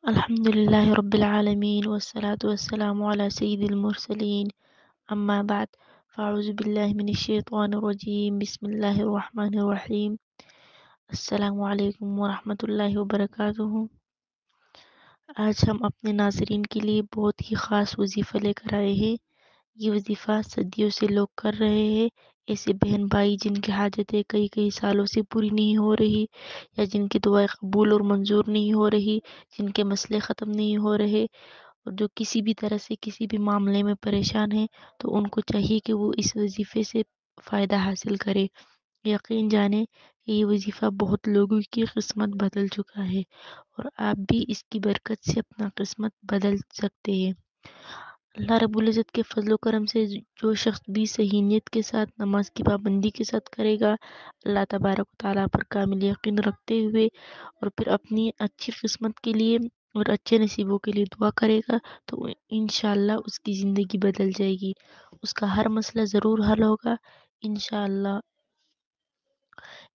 الحمد لله رب العالمين والصلاة والسلام على سيد المرسلين. أما بعد، فأعوذ بالله من الشيطان الرجيم. بسم الله الرحمن الرحيم. السلام علیکم ورحمۃ اللہ وبرکاتہ۔ آج ہم اپنے ناظرین کے لیے بہت ہی خاص وظیفہ لے کر آئے ہیں۔ یہ وظیفہ صدیوں سے لوگ کر رہے ہیں، ایسے بہن بھائی جن کی حاجتیں کئی کئی سالوں سے پوری نہیں ہو رہی، یا جن کی دعائیں قبول اور منظور نہیں ہو رہی، جن کے مسئلے ختم نہیں ہو رہے، اور جو کسی بھی طرح سے کسی بھی معاملے میں پریشان ہیں، تو ان کو چاہیے کہ وہ اس وظیفے سے فائدہ حاصل کرے۔ یقین جانیں کہ یہ وظیفہ بہت لوگوں کی قسمت بدل چکا ہے، اور آپ بھی اس کی برکت سے اپنا قسمت بدل سکتے ہیں۔ اللہ رب العزت کے فضل و کرم سے جو شخص بھی صحیح نیت کے ساتھ نماز کی پابندی کے ساتھ کرے گا، اللہ تبارک و تعالیٰ پر کامل یقین رکھتے ہوئے، اور پھر اپنی اچھی قسمت کے لیے اور اچھے نصیبوں کے لیے دعا کرے گا، تو انشاءاللہ اس کی زندگی بدل جائے گی، اس کا ہر مسئلہ ضرور حل ہوگا انشاءاللہ۔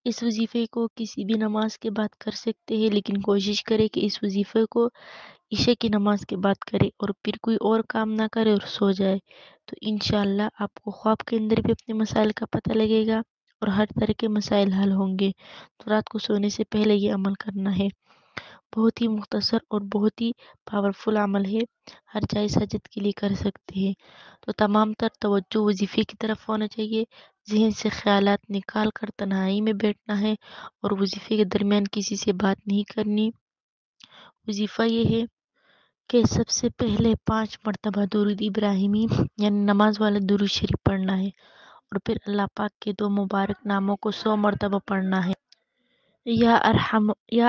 اس وظیفے کو کسی بھی نماز کے بعد کر سکتے ہیں، لیکن کوشش کرے کہ اس وظیفے کو عشاء کی نماز کے بعد کرے، اور پھر کوئی اور کام نہ کرے اور سو جائے، تو انشاءاللہ آپ کو خواب کے اندر بھی اپنے مسائل کا پتہ لگے گا اور ہر طرح کے مسائل حل ہوں گے۔ تو رات کو سونے سے پہلے یہ عمل کرنا ہے۔ بہت ہی مختصر اور بہت ہی پاورفل عمل ہے، ہر جائز حاجت کے لیے کر سکتے ہیں۔ تو تمام تر توجہ وظیفے کی طرف ہونا چاہیے، ذہن سے خیالات نکال کر تنہائی میں بیٹھنا ہے، اور وظیفے کے درمیان کسی سے بات نہیں کرنی۔ وظیفہ یہ ہے کہ سب سے پہلے 5 مرتبہ درود ابراہیمی یعنی نماز والا درود شریف پڑھنا ہے، اور پھر اللہ پاک کے 2 مبارک ناموں کو 100 مرتبہ پڑھنا ہے، یا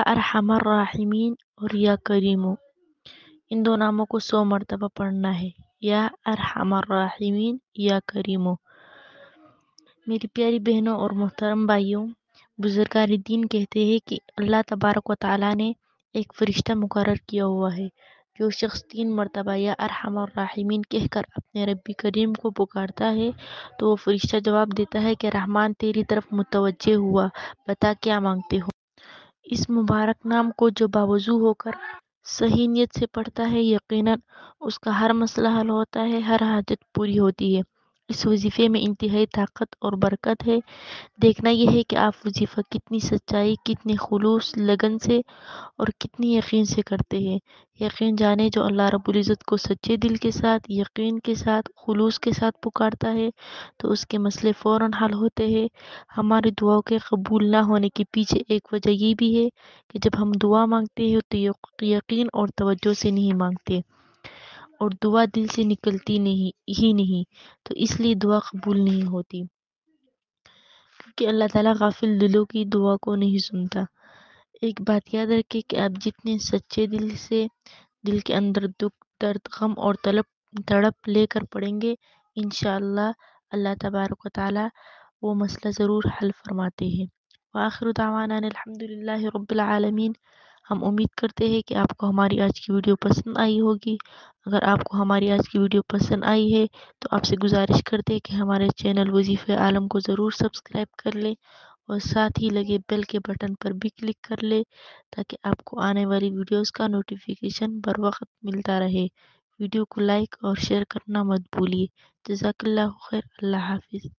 ارحم الراحمین اور یا کریمو۔ ان 2 ناموں کو 100 مرتبہ پڑھنا ہے، یا ارحم الراحمین یا کریمو۔ میری پیاری بہنوں اور محترم بھائیوں، بزرگان دین کہتے ہیں کہ اللہ تبارک و تعالیٰ نے ایک فرشتہ مقرر کیا ہوا ہے، جو شخص 3 مرتبہ یا ارحم الراحمین کہہ کر اپنے رب کریم کو پکارتا ہے، تو وہ فرشتہ جواب دیتا ہے کہ رحمان تیری طرف متوجہ ہوا، بتا کیا مانگتے ہو۔ اس مبارک نام کو جو باوضو ہو کر صحیح نیت سے پڑھتا ہے، یقیناً اس کا ہر مسئلہ حل ہوتا ہے، ہر حاجت پوری ہوتی ہے۔ اس وظیفے میں انتہائی طاقت اور برکت ہے۔ دیکھنا یہ ہے کہ آپ وظیفہ کتنی سچائی، کتنی خلوص، لگن سے اور کتنی یقین سے کرتے ہیں۔ یقین جانے جو اللہ رب العزت کو سچے دل کے ساتھ، یقین کے ساتھ، خلوص کے ساتھ پکارتا ہے، تو اس کے مسئلے فوراً حل ہوتے ہیں۔ ہماری دعاؤں کے قبول نہ ہونے کے پیچھے ایک وجہ یہ بھی ہے کہ جب ہم دعا مانگتے ہیں تو یقین اور توجہ سے نہیں مانگتے، اور دعا دل سے نکلتی نہیں، تو اس لیے دعا قبول نہیں ہوتی، کیونکہ اللہ تعالیٰ غافل دلوں کی دعا کو نہیں سنتا۔ ایک بات یاد رکھیں کہ آپ جتنے سچے دل سے دل کے اندر دکھ، درد، غم اور تڑپ لے کر پڑیں گے، انشاءاللہ اللہ تبارک و تعالیٰ وہ مسئلہ ضرور حل فرماتے ہیں۔ وآخر دعوانا ان الحمدللہ رب العالمین۔ ہم امید کرتے ہیں کہ آپ کو ہماری آج کی ویڈیو پسند آئی ہوگی۔ اگر آپ کو ہماری آج کی ویڈیو پسند آئی ہے تو آپ سے گزارش کرتے ہیں کہ ہمارے چینل وظیفہ عالم کو ضرور سبسکرائب کر لیں، اور ساتھ ہی لگے بیل کے بٹن پر بھی کلک کر لیں، تاکہ آپ کو آنے والی ویڈیوز کا نوٹیفیکیشن بر وقت ملتا رہے۔ ویڈیو کو لائک اور شیئر کرنا مت بھولیے۔ جزاک اللہ خیر۔ اللہ حافظ۔